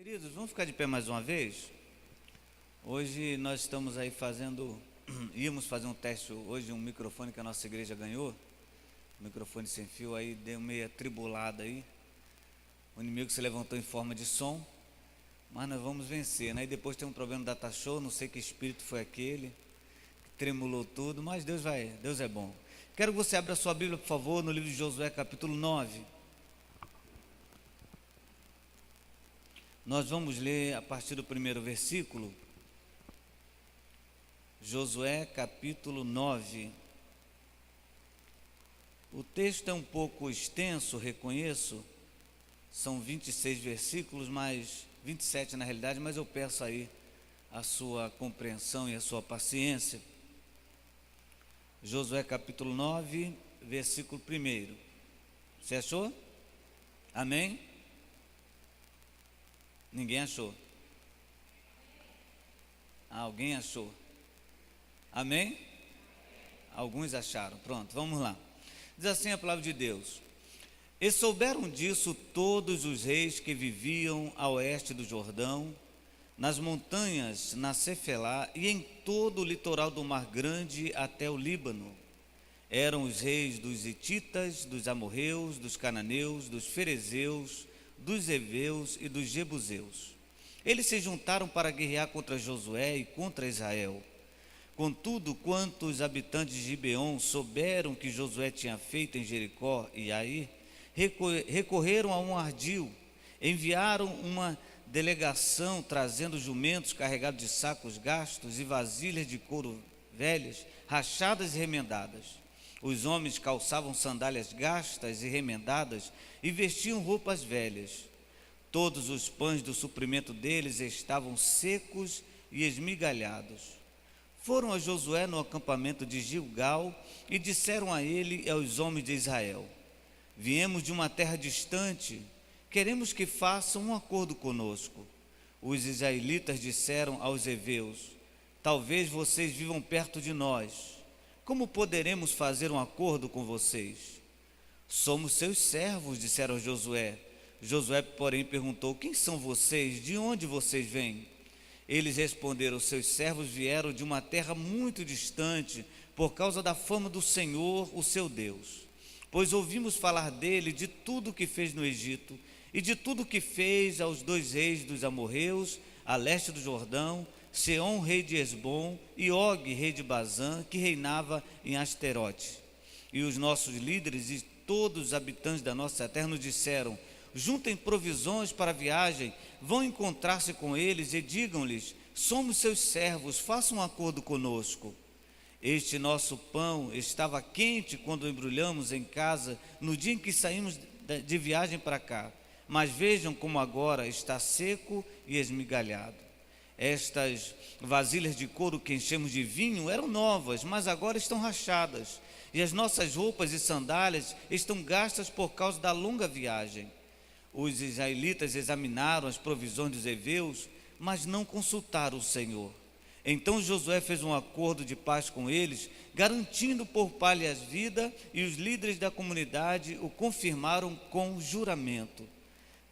Queridos, vamos ficar de pé mais uma vez? Hoje nós estamos aí íamos fazer um teste hoje, um microfone que a nossa igreja ganhou, microfone sem fio, aí deu meia tribulada aí, o inimigo se levantou em forma de som, mas nós vamos vencer, né? E depois tem um problema no data show, não sei que espírito foi aquele, que tremulou tudo, mas Deus é bom. Quero que você abra a sua Bíblia, por favor, no livro de Josué, capítulo 9. Nós vamos ler a partir do primeiro versículo, Josué capítulo 9. O texto é um pouco extenso, reconheço, são 26 versículos, mais 27 na realidade, mas eu peço aí a sua compreensão e a sua paciência. Josué capítulo 9, versículo 1. Você achou? Amém? Ninguém achou. Alguém achou. Amém? Alguns acharam. Pronto, vamos lá. Diz assim a palavra de Deus: E souberam disso todos os reis que viviam a oeste do Jordão, nas montanhas, na Cefelá e em todo o litoral do Mar Grande até o Líbano. Eram os reis dos hititas, dos amorreus, dos cananeus, dos ferezeus, dos heveus e dos jebuseus. Eles se juntaram para guerrear contra Josué e contra Israel. Contudo, quanto os habitantes de Gibeon souberam que Josué tinha feito em Jericó e Ai, recorreram a um ardil, enviaram uma delegação trazendo jumentos carregados de sacos gastos e vasilhas de couro velhas, rachadas e remendadas. Os homens calçavam sandálias gastas e remendadas e vestiam roupas velhas. Todos os pães do suprimento deles estavam secos e esmigalhados. Foram a Josué no acampamento de Gilgal e disseram a ele e aos homens de Israel: Viemos de uma terra distante, queremos que façam um acordo conosco. Os israelitas disseram aos heveus: Talvez vocês vivam perto de nós. Como poderemos fazer um acordo com vocês? Somos seus servos, disseram a Josué. Josué, porém, perguntou: Quem são vocês? De onde vocês vêm? Eles responderam: Seus servos vieram de uma terra muito distante, por causa da fama do Senhor, o seu Deus. Pois ouvimos falar dele, de tudo que fez no Egito, e de tudo que fez aos dois reis dos amorreus, a leste do Jordão, Seom, rei de Esbom, e Og, rei de Bazã, que reinava em Asterote. E os nossos líderes e todos os habitantes da nossa terra nos disseram: Juntem provisões para a viagem, vão encontrar-se com eles e digam-lhes: Somos seus servos, façam um acordo conosco. Este nosso pão estava quente quando o embrulhamos em casa no dia em que saímos de viagem para cá, mas vejam como agora está seco e esmigalhado. Estas vasilhas de couro que enchemos de vinho eram novas, mas agora estão rachadas, e as nossas roupas e sandálias estão gastas por causa da longa viagem. Os israelitas examinaram as provisões dos heveus, mas não consultaram o Senhor. Então Josué fez um acordo de paz com eles, garantindo por palhas vida, e os líderes da comunidade o confirmaram com juramento.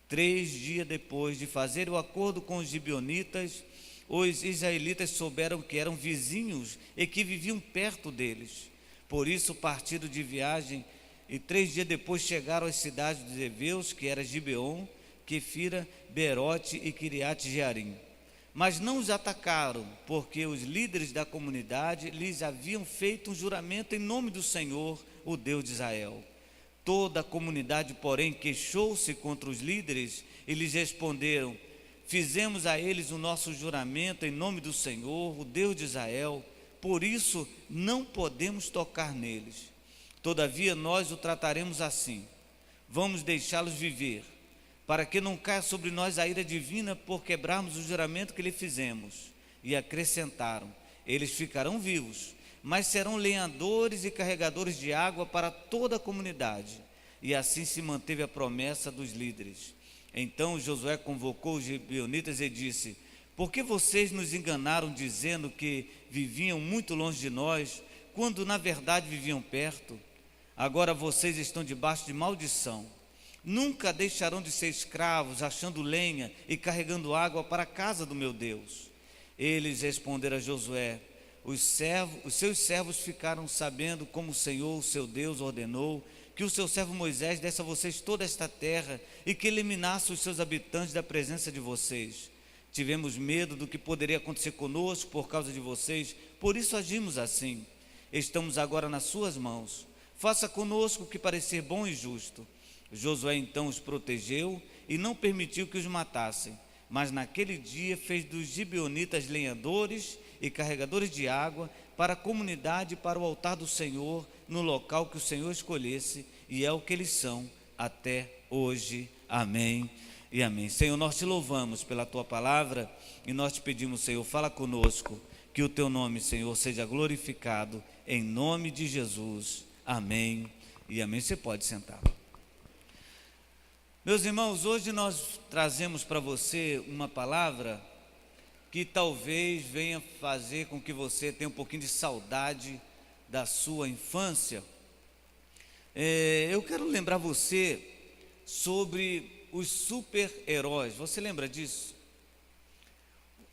3 dias depois de fazer o acordo com os gibeonitas, os israelitas souberam que eram vizinhos e que viviam perto deles. Por isso partiram de viagem e 3 dias depois chegaram às cidades dos heveus, que era Gibeon, Quefira, Beerote e Kiriat Jearim. Mas não os atacaram, porque os líderes da comunidade lhes haviam feito um juramento em nome do Senhor, o Deus de Israel. Toda a comunidade, porém, queixou-se contra os líderes e lhes responderam: Fizemos a eles o nosso juramento em nome do Senhor, o Deus de Israel, por isso não podemos tocar neles. Todavia nós o trataremos assim: vamos deixá-los viver, para que não caia sobre nós a ira divina por quebrarmos o juramento que lhe fizemos. E acrescentaram: Eles ficarão vivos, mas serão lenhadores e carregadores de água para toda a comunidade. E assim se manteve a promessa dos líderes. Então Josué convocou os gibeonitas e disse: Por que vocês nos enganaram dizendo que viviam muito longe de nós, quando na verdade viviam perto? Agora vocês estão debaixo de maldição. Nunca deixarão de ser escravos, achando lenha e carregando água para a casa do meu Deus. Eles responderam a Josué: os seus servos ficaram sabendo como o Senhor, o seu Deus, ordenou que o seu servo Moisés desse a vocês toda esta terra e que eliminasse os seus habitantes da presença de vocês. Tivemos medo do que poderia acontecer conosco por causa de vocês, por isso agimos assim. Estamos agora nas suas mãos. Faça conosco o que parecer bom e justo. Josué então os protegeu e não permitiu que os matassem, mas naquele dia fez dos gibeonitas lenhadores e carregadores de água para a comunidade e para o altar do Senhor, no local que o Senhor escolhesse, e é o que eles são até hoje. Amém e amém. Senhor, nós te louvamos pela tua palavra e nós te pedimos, Senhor, fala conosco, que o teu nome, Senhor, seja glorificado, em nome de Jesus. Amém e amém. Você pode sentar. Meus irmãos, hoje nós trazemos para você uma palavra que talvez venha fazer com que você tenha um pouquinho de saudade da sua infância. Eu quero lembrar você sobre os super-heróis. Você lembra disso?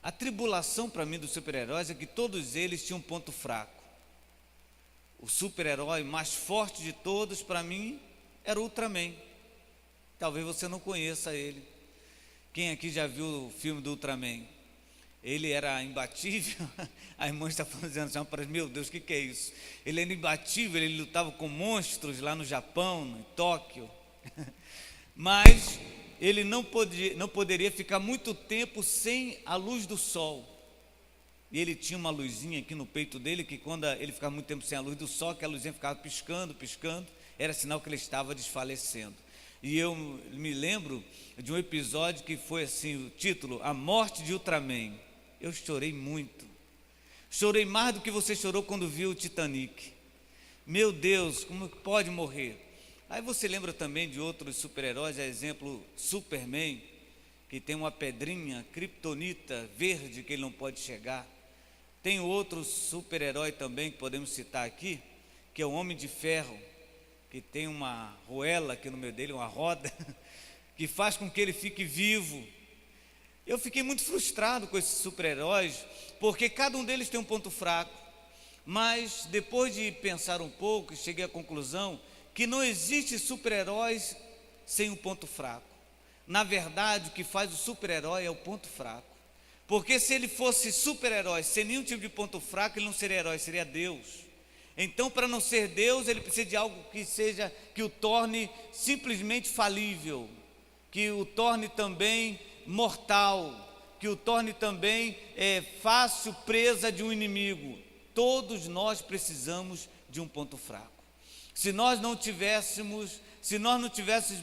A tribulação para mim dos super-heróis é que todos eles tinham um ponto fraco. O super-herói mais forte de todos para mim era o Ultraman. Talvez você não conheça ele. Quem aqui já viu o filme do Ultraman? Ele era imbatível. A irmã está dizendo assim, meu Deus, o que é isso? Ele era imbatível, ele lutava com monstros lá no Japão, em Tóquio. Mas ele não poderia ficar muito tempo sem a luz do sol. E ele tinha uma luzinha aqui no peito dele, que quando ele ficava muito tempo sem a luz do sol, que a luzinha ficava piscando, piscando, era sinal que ele estava desfalecendo. E eu me lembro de um episódio que foi assim, o título, A Morte de Ultraman. Eu chorei muito. Chorei mais do que você chorou quando viu o Titanic. Meu Deus, como pode morrer? Aí você lembra também de outros super-heróis, a exemplo, Superman, que tem uma pedrinha, kryptonita verde, que ele não pode chegar. Tem outro super-herói também que podemos citar aqui, que é o Homem de Ferro, que tem uma roela aqui no meio dele, uma roda, que faz com que ele fique vivo. Eu fiquei muito frustrado com esses super-heróis, porque cada um deles tem um ponto fraco, mas depois de pensar um pouco, cheguei à conclusão que não existe super-heróis sem um ponto fraco. Na verdade, o que faz o super-herói é o ponto fraco, porque se ele fosse super-herói sem nenhum tipo de ponto fraco, ele não seria herói, seria Deus. Então, para não ser Deus, ele precisa de algo que o torne simplesmente falível, que o torne também mortal, que o torne também fácil presa de um inimigo. Todos nós precisamos de um ponto fraco. Se nós não tivéssemos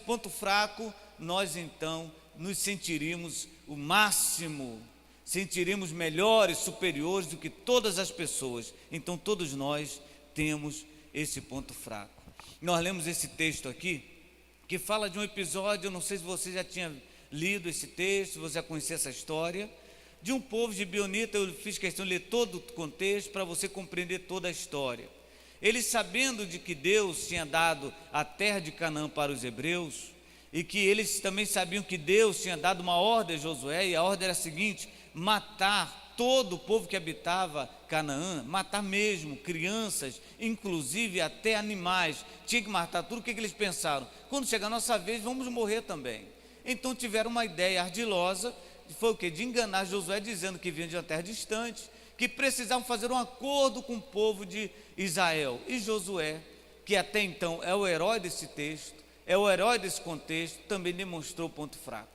ponto fraco, nós então nos sentiríamos o máximo, sentiríamos melhores, superiores do que todas as pessoas. Então, todos nós temos esse ponto fraco. Nós lemos esse texto aqui, que fala de um episódio, eu não sei se você já tinha lido esse texto, se você já conhecia essa história, de um povo gibeonita. Eu fiz questão de ler todo o contexto para você compreender toda a história. Eles, sabendo de que Deus tinha dado a terra de Canaã para os hebreus, e que eles também sabiam que Deus tinha dado uma ordem a Josué, e a ordem era a seguinte: matar todo o povo que habitava Canaã, matar mesmo, crianças, inclusive até animais, tinha que matar tudo. O que eles pensaram? Quando chegar a nossa vez, vamos morrer também. Então tiveram uma ideia ardilosa, foi o quê? De enganar Josué, dizendo que vinha de uma terra distante, que precisavam fazer um acordo com o povo de Israel. E Josué, que até então é o herói desse texto, é o herói desse contexto, também demonstrou ponto fraco.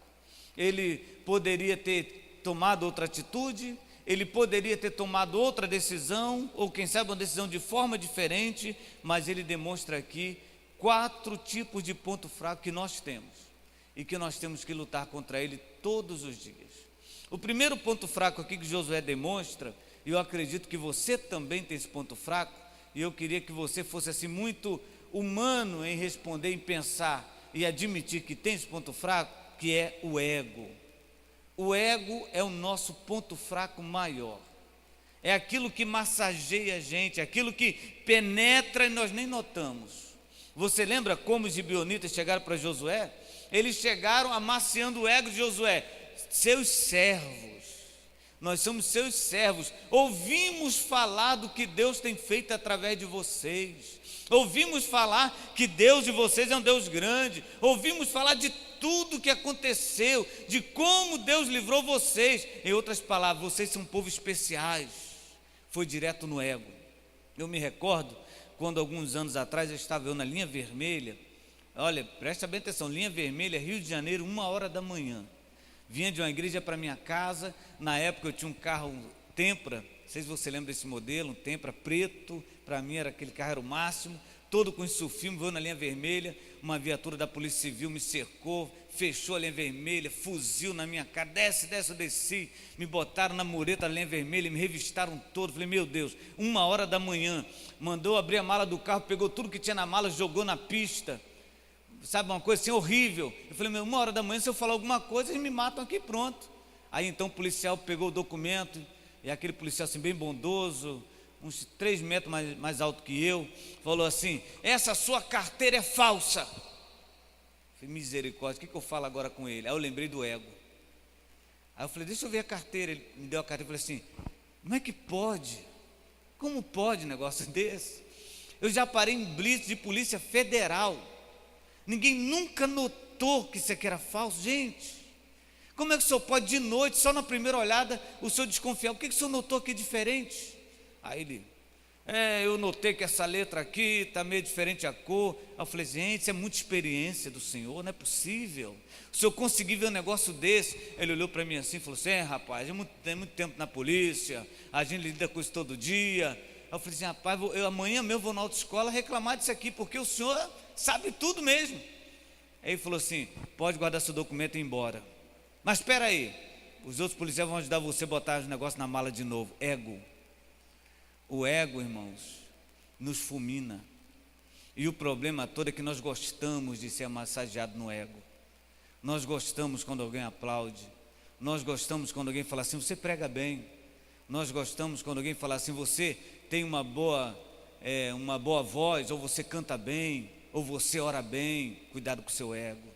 Ele poderia ter tomado outra atitude, ele poderia ter tomado outra decisão, ou quem sabe uma decisão de forma diferente, mas ele demonstra aqui 4 tipos de ponto fraco que nós temos, e que nós temos que lutar contra ele todos os dias. O primeiro ponto fraco aqui que Josué demonstra, e eu acredito que você também tem esse ponto fraco, e eu queria que você fosse assim muito humano em responder, em pensar e admitir que tem esse ponto fraco, que é o ego. O ego é o nosso ponto fraco maior. É aquilo que massageia a gente, é aquilo que penetra e nós nem notamos. Você lembra como os gibeonitas chegaram para Josué Eles chegaram amaciando o ego de Josué. Seus servos, nós somos seus servos, ouvimos falar do que Deus tem feito através de vocês, ouvimos falar que Deus de vocês é um Deus grande, ouvimos falar de tudo que aconteceu, de como Deus livrou vocês. Em outras palavras, vocês são um povo especiais. Foi direto no ego. Eu me recordo quando alguns anos atrás eu estava na linha vermelha. Olha, presta bem atenção, linha vermelha, Rio de Janeiro, 1h da manhã. Vinha de uma igreja para minha casa. Na época eu tinha um carro Tempra, não sei se você lembra desse modelo, um Tempra preto. Para mim era aquele carro, era o máximo, todo com isso filme. Vou na linha vermelha, uma viatura da Polícia Civil me cercou, fechou a linha vermelha, fuzil na minha cara, desce, eu desci, me botaram na mureta da linha vermelha, me revistaram todo. Falei, meu Deus, 1h da manhã, mandou abrir a mala do carro, pegou tudo que tinha na mala, jogou na pista. Sabe, uma coisa assim horrível. Eu falei, meu, 1h da manhã, se eu falar alguma coisa, eles me matam aqui, pronto. Aí então o policial pegou o documento, e aquele policial assim bem bondoso, uns 3 metros mais alto que eu, falou assim, essa sua carteira é falsa. Eu falei, misericórdia, o que eu falo agora com ele? Aí eu lembrei do ego. Aí eu falei, deixa eu ver a carteira. Ele me deu a carteira e falei assim, como é que pode? Como pode um negócio desse? Eu já parei em blitz de polícia federal, ninguém nunca notou que isso aqui era falso. Gente, como é que o senhor pode de noite, só na primeira olhada, o senhor desconfiar? O que o senhor notou aqui diferente? Aí ele, eu notei que essa letra aqui está meio diferente a cor. Aí eu falei, gente, isso é muita experiência do senhor, não é possível. O senhor conseguiu ver um negócio desse? Ele olhou para mim assim e falou assim, rapaz, tem muito tempo na polícia, a gente lida com isso todo dia. Aí eu falei assim, rapaz, amanhã mesmo vou na autoescola reclamar disso aqui, porque o senhor sabe tudo mesmo. Aí ele falou assim, pode guardar seu documento e ir embora. Mas espera aí, os outros policiais vão ajudar você a botar os negócios na mala de novo. Ego. O ego, irmãos, nos fulmina. E o problema todo é que nós gostamos de ser massageado no ego. Nós gostamos quando alguém aplaude. Nós gostamos quando alguém fala assim, você prega bem. Nós gostamos quando alguém fala assim, você tem uma boa voz, ou você canta bem, ou você ora bem. Cuidado com o seu ego.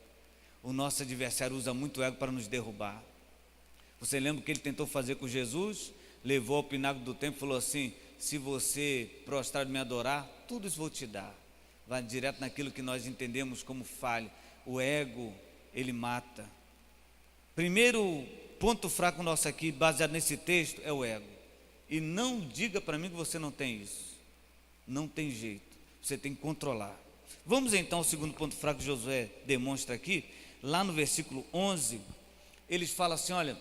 O nosso adversário usa muito o ego para nos derrubar. Você lembra o que ele tentou fazer com Jesus? Levou ao pináculo do templo e falou assim, se você prostrar e me adorar, tudo isso vou te dar. Vai direto naquilo que nós entendemos como falha. O ego, ele mata. Primeiro ponto fraco nosso aqui, baseado nesse texto, é o ego. E não diga para mim que você não tem isso. Não tem jeito, você tem que controlar. Vamos então ao segundo ponto fraco que Josué demonstra aqui. Lá no versículo 11, eles falam assim, olha,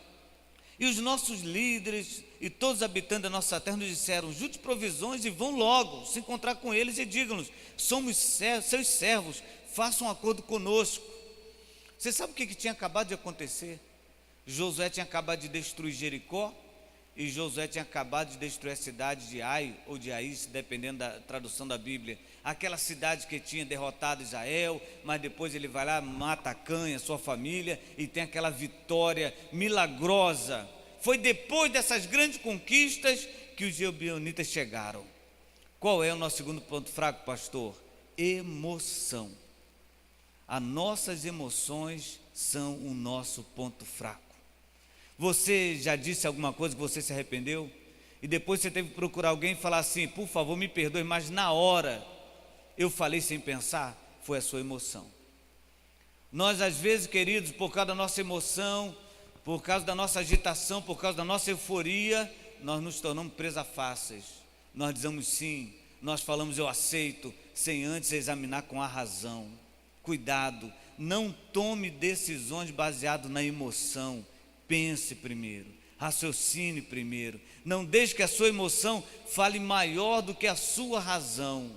e os nossos líderes e todos os habitantes da nossa terra nos disseram, junte provisões e vão logo se encontrar com eles e digam-nos, somos seus servos, façam um acordo conosco. Você sabe o que tinha acabado de acontecer? Josué tinha acabado de destruir Jericó, e Josué tinha acabado de destruir a cidade de Ai, ou de Aís, dependendo da tradução da Bíblia, aquela cidade que tinha derrotado Israel, mas depois ele vai lá, mata Acã e a sua família, e tem aquela vitória milagrosa. Foi depois dessas grandes conquistas que os gibeonitas chegaram. Qual é o nosso segundo ponto fraco, pastor? Emoção. As nossas emoções são o nosso ponto fraco. Você já disse alguma coisa que você se arrependeu? E depois você teve que procurar alguém e falar assim, por favor me perdoe, mas na hora eu falei sem pensar, foi a sua emoção. Nós às vezes, queridos, por causa da nossa emoção, por causa da nossa agitação, por causa da nossa euforia, nós nos tornamos presas fáceis. Nós dizemos sim, nós falamos eu aceito, sem antes examinar com a razão. Cuidado, não tome decisões baseadas na emoção. Pense primeiro, raciocine primeiro. Não deixe que a sua emoção fale maior do que a sua razão.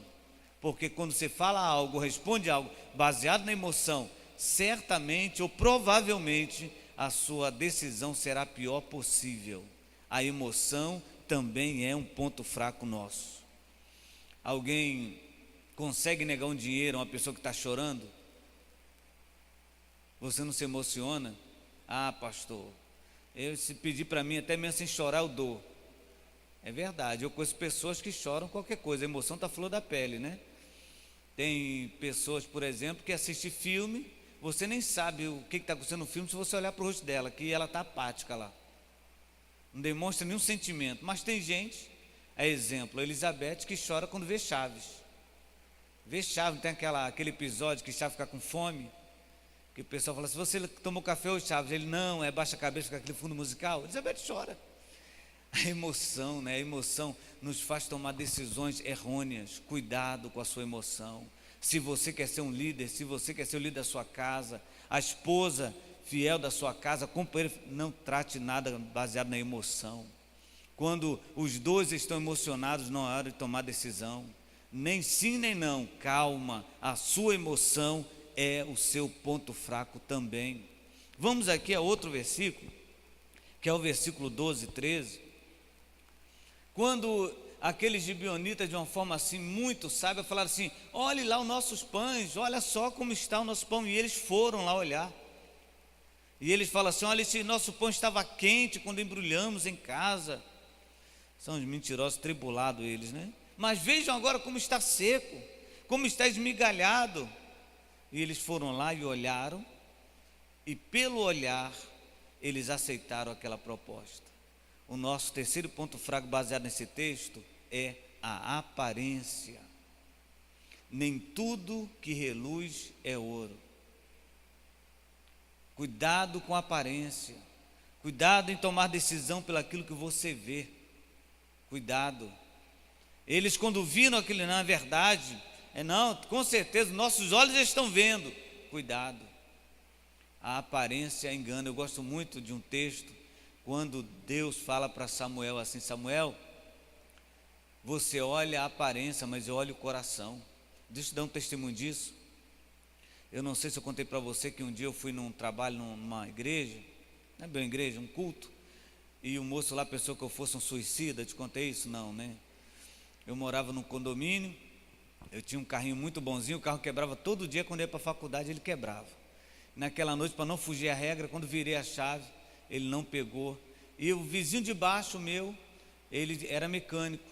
Porque quando você fala algo, responde algo baseado na emoção, certamente ou provavelmente a sua decisão será a pior possível. A emoção também é um ponto fraco nosso. Alguém consegue negar um dinheiro a uma pessoa que está chorando? Você não se emociona? Ah, pastor, se pedir para mim, até mesmo sem chorar, eu dou. É verdade, eu conheço pessoas que choram qualquer coisa, a emoção está à flor da pele, né? Tem pessoas, por exemplo, que assistem filme, você nem sabe o que está acontecendo no filme se você olhar para o rosto dela, que ela está apática lá. Não demonstra nenhum sentimento. Mas tem gente, exemplo, a Elizabeth, que chora quando vê Chaves. Vê Chaves, tem aquele episódio que Chaves fica com fome, que o pessoal fala assim, você tomou café hoje, Chaves? Ele, não, baixa a cabeça, fica aquele fundo musical. Elizabeth chora. A emoção, né? A emoção nos faz tomar decisões errôneas. Cuidado com a sua emoção. Se você quer ser um líder, se você quer ser o líder da sua casa, a esposa fiel da sua casa, companheiro, não trate nada baseado na emoção. Quando os dois estão emocionados, não é hora de tomar decisão. Nem sim, nem não. Calma, a sua emoção é o seu ponto fraco também. Vamos aqui a outro versículo, que é o versículo 12, 13. Quando aqueles gibeonitas, de uma forma assim muito sábia, falaram assim, olhe lá os nossos pães, olha só como está o nosso pão. E eles foram lá olhar. E eles falam assim, olha, esse nosso pão estava quente quando embrulhamos em casa. São os mentirosos, tribulados eles, né? Mas vejam agora como está seco, como está esmigalhado. E eles foram lá e olharam, e pelo olhar, eles aceitaram aquela proposta. O nosso terceiro ponto fraco baseado nesse texto é a aparência. Nem tudo que reluz é ouro. Cuidado com a aparência. Cuidado em tomar decisão pelo aquilo que você vê. Cuidado. Eles quando viram aquilo, na verdade, não, com certeza, nossos olhos estão vendo. Cuidado. A aparência engana. Eu gosto muito de um texto, quando Deus fala para Samuel assim, Samuel, você olha a aparência, mas eu olho o coração. Deixa eu dar um testemunho disso. Eu não sei se eu contei para você que um dia eu fui num trabalho numa igreja, não é bem uma igreja, um culto, e o moço lá pensou que eu fosse um suicida. Te contei isso? Não, né? Eu morava num condomínio, eu tinha um carrinho muito bonzinho, o carro quebrava todo dia, quando eu ia para a faculdade ele quebrava. Naquela noite, para não fugir à regra, quando virei a chave, ele não pegou. E o vizinho de baixo meu, ele era mecânico.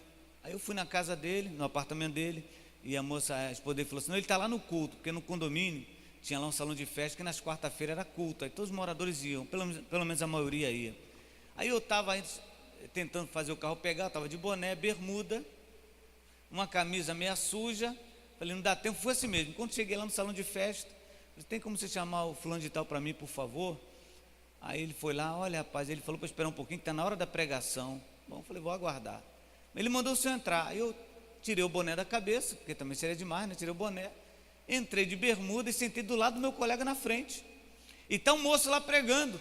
Aí eu fui na casa dele, no apartamento dele, e a moça, a esposa dele falou assim, não, ele está lá no culto, porque no condomínio tinha lá um salão de festa, que nas quarta-feiras era culto, aí todos os moradores iam, pelo menos a maioria ia. Aí eu estava tentando fazer o carro pegar, estava de boné, bermuda, uma camisa meia suja, falei, não dá tempo, foi assim mesmo. Quando cheguei lá no salão de festa, falei, tem como você chamar o fulano de tal para mim, por favor? Aí ele foi lá, olha rapaz, ele falou para esperar um pouquinho, que está na hora da pregação. Bom, eu falei, vou aguardar. Ele mandou o senhor entrar. Aí eu tirei o boné da cabeça, porque também seria demais, né? Tirei o boné, entrei de bermuda e sentei do lado do meu colega na frente. E está um moço lá pregando.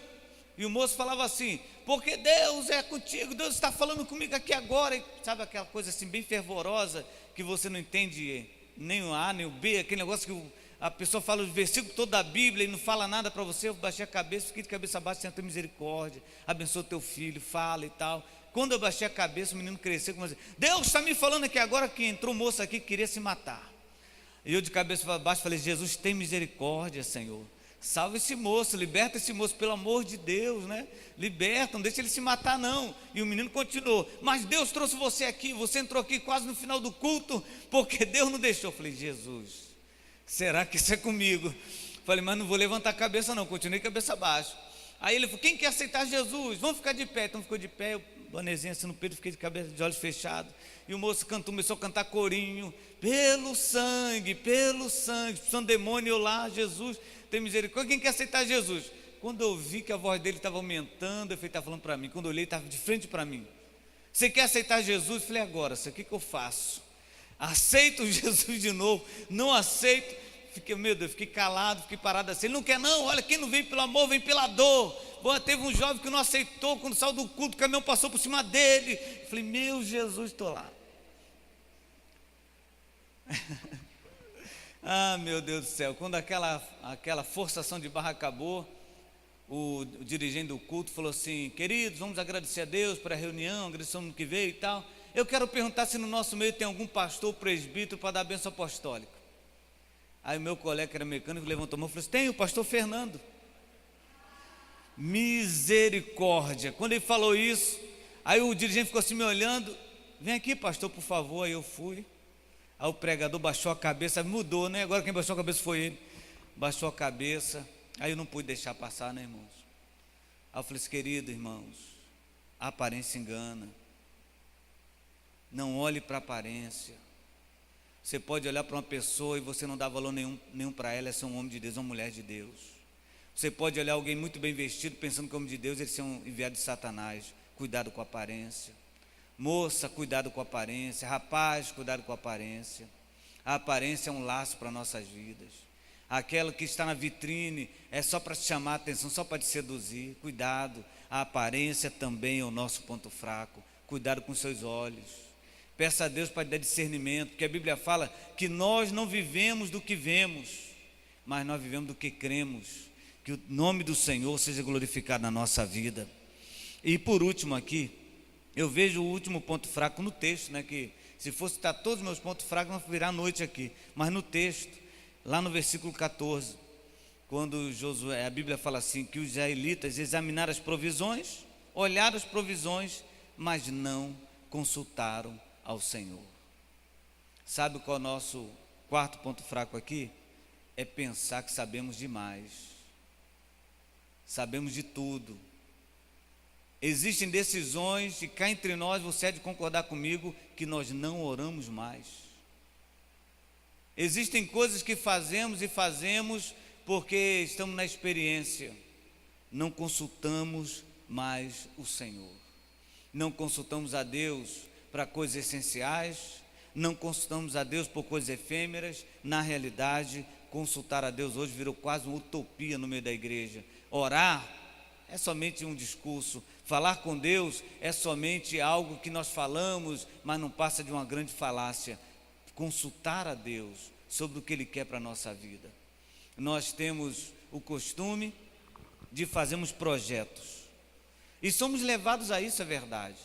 E o moço falava assim, porque Deus é contigo, Deus está falando comigo aqui agora. E sabe aquela coisa assim bem fervorosa, que você não entende nem o A, nem o B, aquele negócio que a pessoa fala o versículo todo da Bíblia e não fala nada para você. Eu baixei a cabeça, fiquei de cabeça baixa, Senhor, tem misericórdia, abençoa o teu filho, fala e tal. Quando eu baixei a cabeça, o menino cresceu, começou a dizer, Deus está me falando aqui agora que entrou um moço aqui que queria se matar. E eu de cabeça baixa falei, Jesus, tem misericórdia, Senhor. Salva esse moço, liberta esse moço, pelo amor de Deus, né? Liberta, não deixa ele se matar não. E o menino continuou, mas Deus trouxe você aqui, você entrou aqui quase no final do culto, porque Deus não deixou. Eu falei, Jesus, será que isso é comigo? Falei, mas não vou levantar a cabeça não, continuei cabeça baixa. Aí ele falou, quem quer aceitar Jesus? Vamos ficar de pé. Então ficou de pé, eu bonezinho assim no peito, fiquei de cabeça, de olhos fechados. E o moço começou a cantar corinho, pelo sangue, expulsando demônio, eu lá, Jesus, tem misericórdia, quem quer aceitar Jesus? Quando eu vi que a voz dele estava aumentando, ele estava falando para mim, quando eu olhei, estava de frente para mim. Você quer aceitar Jesus? Eu falei, agora, o que eu faço? Aceito Jesus de novo? Não aceito? Fiquei, meu Deus, fiquei calado, fiquei parado assim. Ele não quer não, olha, quem não vem pelo amor, vem pela dor. Bom, teve um jovem que não aceitou, quando saiu do culto, o caminhão passou por cima dele. Eu falei, meu Jesus, estou lá. Ah, meu Deus do céu, quando aquela forçação de barra acabou, o dirigente do culto falou assim, queridos, vamos agradecer a Deus por a reunião, agradecer o ano que veio e tal. Eu quero perguntar se no nosso meio tem algum pastor ou presbítero para dar a bênção apostólica. Aí o meu colega que era mecânico levantou a mão e falou assim, tem o pastor Fernando. Misericórdia. Quando ele falou isso, aí o dirigente ficou assim me olhando, vem aqui pastor, por favor. Aí eu fui. Aí o pregador baixou a cabeça, mudou, né? Agora quem baixou a cabeça foi ele. baixou a cabeça, aí eu não pude deixar passar, né, irmãos? Aí eu falei assim, querido irmãos, a aparência engana, não olhe para a aparência. Você pode olhar para uma pessoa e você não dá valor nenhum para ela, é ser um homem de Deus, uma mulher de Deus. Você pode olhar alguém muito bem vestido, pensando que é homem de Deus, ele ser um enviado de Satanás. Cuidado com a aparência. Moça, cuidado com a aparência. Rapaz, cuidado com a aparência. A aparência é um laço para nossas vidas. Aquela que está na vitrine é só para te chamar a atenção, só para te seduzir. Cuidado, a aparência também é o nosso ponto fraco. Cuidado com seus olhos. Peça a Deus para dar discernimento, porque a Bíblia fala que nós não vivemos do que vemos, mas nós vivemos do que cremos. Que o nome do Senhor seja glorificado na nossa vida. E por último aqui, eu vejo o último ponto fraco no texto, né? Que se fosse citar todos os meus pontos fracos, não virar noite aqui. Mas no texto, lá no versículo 14, quando Josué, a Bíblia fala assim, que os israelitas examinaram as provisões, olharam as provisões, mas não consultaram ao Senhor. Sabe qual é o nosso quarto ponto fraco aqui? É pensar que sabemos demais. Sabemos de tudo. Existem decisões, e cá entre nós você há de concordar comigo, que nós não oramos mais. Existem coisas que fazemos e fazemos porque estamos na experiência. Não consultamos mais o Senhor. Não consultamos a Deus para coisas essenciais. Não consultamos a Deus por coisas efêmeras. Na realidade, consultar a Deus hoje virou quase uma utopia no meio da igreja. Orar é somente um discurso, falar com Deus é somente algo que nós falamos, mas não passa de uma grande falácia. Consultar a Deus sobre o que Ele quer para a nossa vida. Nós temos o costume de fazermos projetos, e somos levados a isso, é verdade,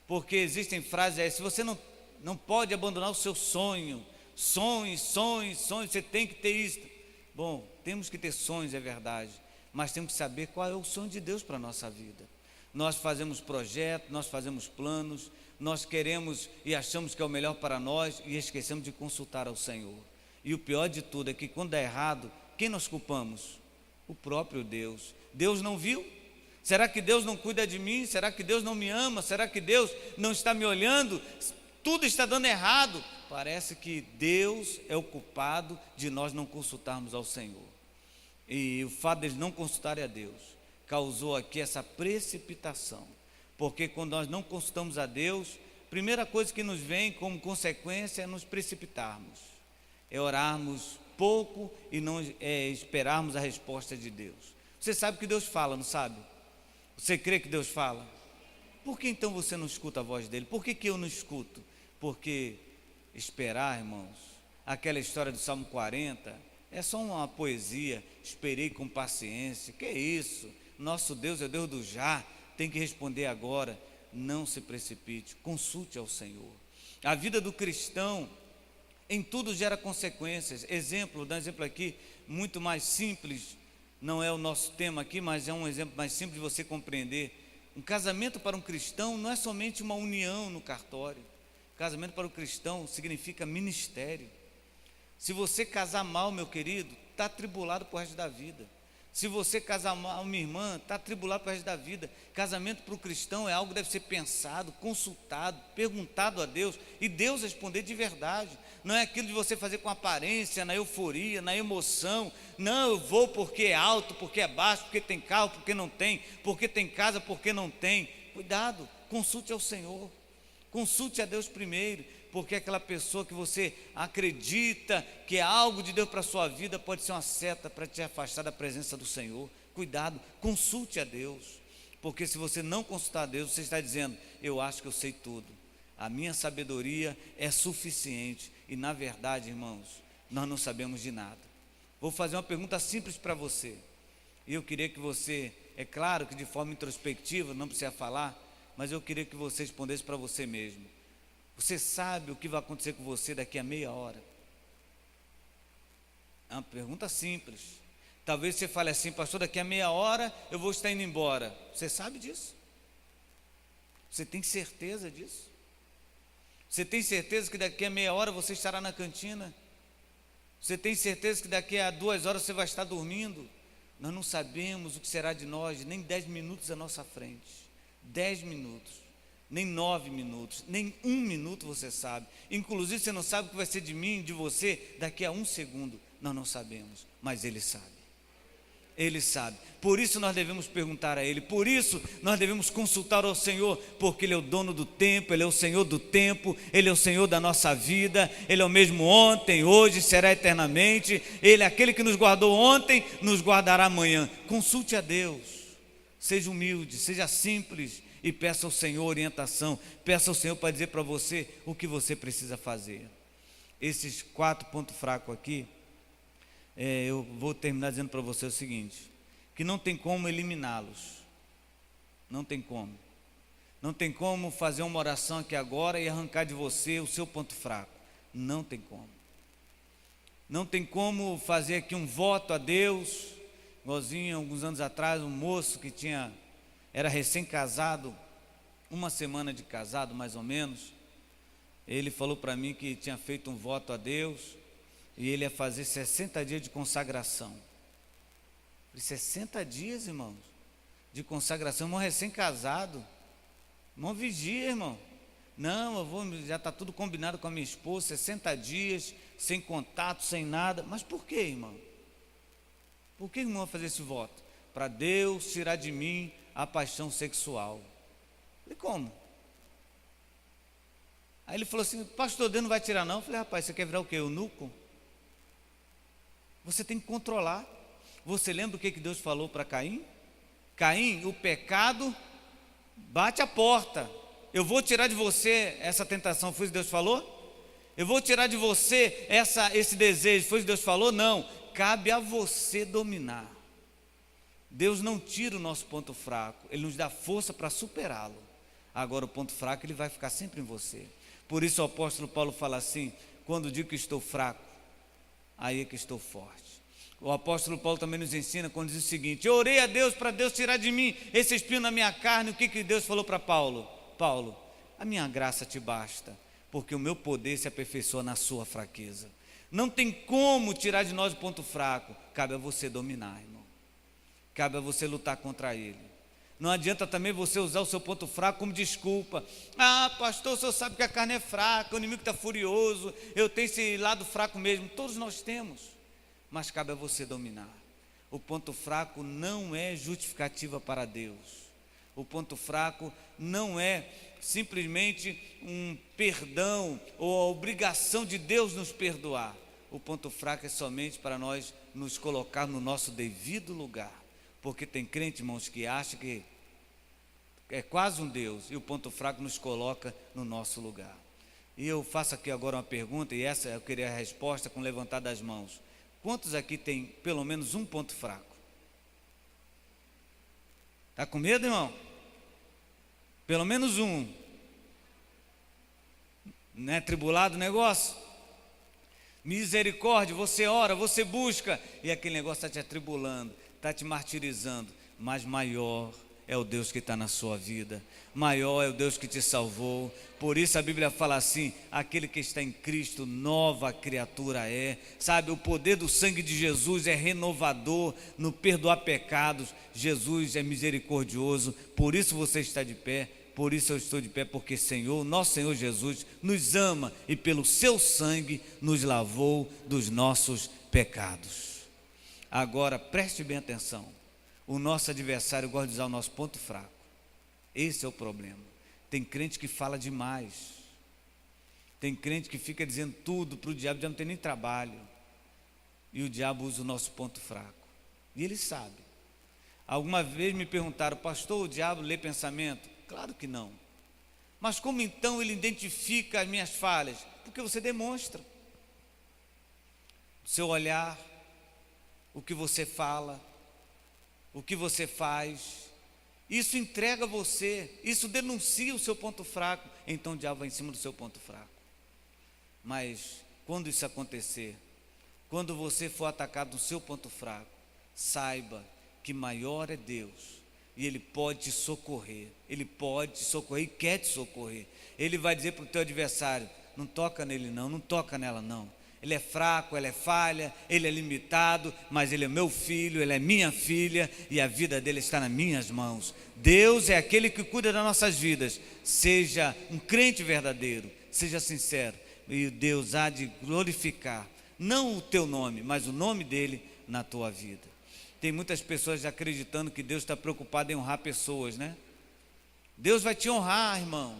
porque existem frases aí, se você não pode abandonar o seu sonho, sonhe, você tem que ter isso. Bom, temos que ter sonhos, é verdade, mas temos que saber qual é o sonho de Deus para a nossa vida. Nós fazemos projetos, nós fazemos planos, nós queremos e achamos que é o melhor para nós e esquecemos de consultar ao Senhor. E o pior de tudo é que quando dá errado, quem nós culpamos? O próprio Deus. Deus não viu? Será que Deus não cuida de mim? Será que Deus não me ama? Será que Deus não está me olhando? Tudo está dando errado. Parece que Deus é o culpado de nós não consultarmos ao Senhor. E o fato de eles não consultarem a Deus causou aqui essa precipitação, porque quando nós não consultamos a Deus, a primeira coisa que nos vem como consequência é nos precipitarmos, é orarmos pouco e não esperarmos a resposta de Deus. Você sabe que Deus fala, não sabe? Você crê que Deus fala? Por que então você não escuta a voz dele? Por que eu não escuto? Porque esperar, irmãos, aquela história do Salmo 40 é só uma poesia. Esperei com paciência. Que é isso? Nosso Deus é Deus do já, tem que responder agora. Não se precipite, consulte ao Senhor. A vida do cristão em tudo gera consequências. Dá um exemplo aqui muito mais simples, não é o nosso tema aqui, mas é um exemplo mais simples de você compreender. Um casamento para um cristão não é somente uma união no cartório. Casamento para o cristão significa ministério. Se você casar mal, meu querido, está atribulado para o resto da vida. Se você casar mal, minha irmã, está atribulado para o resto da vida. Casamento para o cristão é algo que deve ser pensado, consultado, perguntado a Deus, e Deus responder de verdade. Não é aquilo de você fazer com aparência, na euforia, na emoção. Não, eu vou porque é alto, porque é baixo, porque tem carro, porque não tem, porque tem casa, porque não tem. Cuidado, consulte ao Senhor. Consulte a Deus primeiro, porque aquela pessoa que você acredita que é algo de Deus para a sua vida pode ser uma seta para te afastar da presença do Senhor. Cuidado, consulte a Deus, porque se você não consultar a Deus, você está dizendo, eu acho que eu sei tudo, a minha sabedoria é suficiente, e na verdade, irmãos, nós não sabemos de nada. Vou fazer uma pergunta simples para você, e eu queria que você, é claro que de forma introspectiva, não precisa falar, mas eu queria que você respondesse para você mesmo. Você sabe o que vai acontecer com você daqui a meia hora? É uma pergunta simples. Talvez você fale assim, pastor, daqui a meia hora eu vou estar indo embora. Você sabe disso? Você tem certeza disso? Você tem certeza que daqui a meia hora você estará na cantina? Você tem certeza que daqui a 2 horas você vai estar dormindo? Nós não sabemos o que será de nós, nem 10 minutos à nossa frente. 10 minutos, nem 9 minutos, nem 1 minuto você sabe. Inclusive você não sabe o que vai ser de mim, de você, daqui a 1 segundo. Nós não sabemos, mas Ele sabe. Ele sabe, por isso nós devemos perguntar a Ele, por isso nós devemos consultar ao Senhor, porque Ele é o dono do tempo, Ele é o Senhor do tempo, Ele é o Senhor da nossa vida, Ele é o mesmo ontem, hoje, será eternamente. Ele é aquele que nos guardou ontem, nos guardará amanhã. Consulte a Deus, seja humilde, seja simples e peça ao Senhor orientação, peça ao Senhor para dizer para você o que você precisa fazer. Esses 4 pontos fracos aqui, eu vou terminar dizendo para você o seguinte, que não tem como eliminá-los, não tem como fazer uma oração aqui agora e arrancar de você o seu ponto fraco, não tem como fazer aqui um voto a Deus, igualzinho alguns anos atrás, um moço que era recém-casado, 1 semana de casado mais ou menos, ele falou para mim que tinha feito um voto a Deus, e ele ia fazer 60 dias de consagração. 60 dias, irmãos, de consagração. Irmão recém-casado, irmão vigia, irmão. Não, já está tudo combinado com a minha esposa, 60 dias, sem contato, sem nada. Mas por que, irmão? Por que, irmão, vai fazer esse voto? Para Deus tirar de mim a paixão sexual. Eu falei, como? Aí ele falou assim, pastor, Deus não vai tirar não. Eu falei, rapaz, você quer virar o quê? Eunuco? Você tem que controlar. Você lembra o que Deus falou para Caim? Caim, o pecado bate a porta. Eu vou tirar de você essa tentação, foi isso que Deus falou? Eu vou tirar de você esse desejo, foi isso que Deus falou? Não, cabe a você dominar. Deus não tira o nosso ponto fraco, Ele nos dá força para superá-lo. Agora o ponto fraco, ele vai ficar sempre em você. Por isso o apóstolo Paulo fala assim, quando digo que estou fraco, aí é que estou forte. O apóstolo Paulo também nos ensina quando diz o seguinte, eu orei a Deus para Deus tirar de mim esse espinho na minha carne. O que Deus falou para Paulo? Paulo, a minha graça te basta, porque o meu poder se aperfeiçoa na sua fraqueza. Não tem como tirar de nós o ponto fraco, cabe a você dominar, irmão. Cabe a você lutar contra ele. Não adianta também você usar o seu ponto fraco como desculpa. Ah, pastor, o senhor sabe que a carne é fraca, o inimigo está furioso, eu tenho esse lado fraco mesmo. Todos nós temos, mas cabe a você dominar. O ponto fraco não é justificativa para Deus. O ponto fraco não é simplesmente um perdão ou a obrigação de Deus nos perdoar. O ponto fraco é somente para nós nos colocar no nosso devido lugar. Porque tem crente, irmãos, que acha que é quase um Deus e o ponto fraco nos coloca no nosso lugar. E eu faço aqui agora uma pergunta, e essa eu queria a resposta com levantar das mãos. Quantos aqui tem pelo menos um ponto fraco? Está com medo, irmão? Pelo menos um. Não é tribulado o negócio? Misericórdia, você ora, você busca, e aquele negócio está te atribulando, está te martirizando, mas maior é o Deus que está na sua vida, maior é o Deus que te salvou. Por isso a Bíblia fala assim, aquele que está em Cristo, nova criatura é. Sabe, o poder do sangue de Jesus é renovador no perdoar pecados. Jesus é misericordioso, por isso você está de pé, por isso eu estou de pé, porque Senhor, nosso Senhor Jesus nos ama e pelo seu sangue nos lavou dos nossos pecados. Agora preste bem atenção, o nosso adversário gosta de usar o nosso ponto fraco. Esse é o problema. Tem crente que fala demais, tem crente que fica dizendo tudo para o diabo não tem nem trabalho, e o diabo usa o nosso ponto fraco, e ele sabe. Alguma vez me perguntaram, pastor, o diabo lê pensamento? Claro que não. Mas como então ele identifica as minhas falhas? Porque você demonstra o seu olhar, o que você fala, o que você faz. Isso entrega você, isso denuncia o seu ponto fraco. Então o diabo vai em cima do seu ponto fraco. Mas quando isso acontecer, quando você for atacado no seu ponto fraco, saiba que maior é Deus, e Ele pode te socorrer. Ele pode te socorrer e quer te socorrer. Ele vai dizer para o teu adversário, não toca nele não, não toca nela não. Ele é fraco, ele é falha, ele é limitado, mas ele é meu filho, ele é minha filha e a vida dele está nas minhas mãos. Deus é aquele que cuida das nossas vidas. Seja um crente verdadeiro, seja sincero, e Deus há de glorificar, não o teu nome, mas o nome dele na tua vida. Tem muitas pessoas acreditando que Deus está preocupado em honrar pessoas, né? Deus vai te honrar, irmão.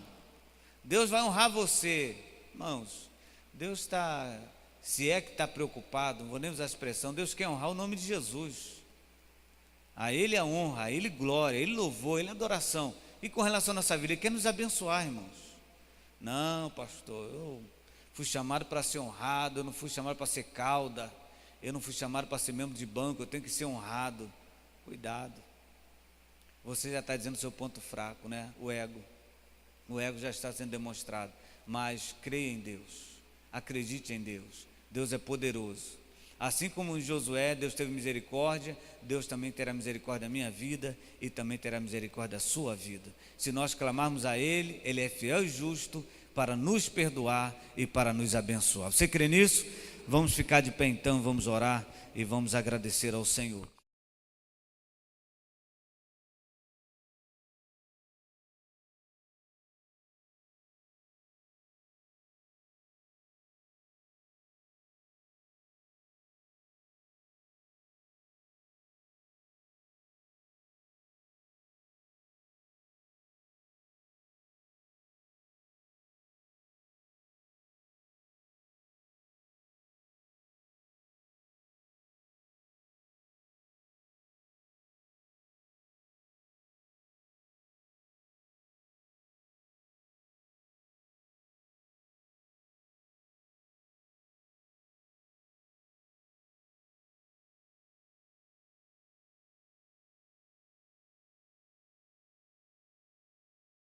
Deus vai honrar você. Irmãos, Deus está, se é que está preocupado, não vou nem usar a expressão, Deus quer honrar o nome de Jesus. A Ele a honra, a Ele glória, a Ele louvor, a Ele adoração. E com relação à nossa vida, Ele quer nos abençoar, irmãos. Não, pastor, eu fui chamado para ser honrado, eu não fui chamado para ser cauda, eu não fui chamado para ser membro de banco, eu tenho que ser honrado. Cuidado. Você já está dizendo o seu ponto fraco, né? O ego. O ego já está sendo demonstrado. Mas creia em Deus. Acredite em Deus. Deus é poderoso. Assim como em Josué, Deus teve misericórdia, Deus também terá misericórdia da minha vida e também terá misericórdia da sua vida. Se nós clamarmos a Ele, Ele é fiel e justo para nos perdoar e para nos abençoar. Você crê nisso? Vamos ficar de pé então, vamos orar e vamos agradecer ao Senhor.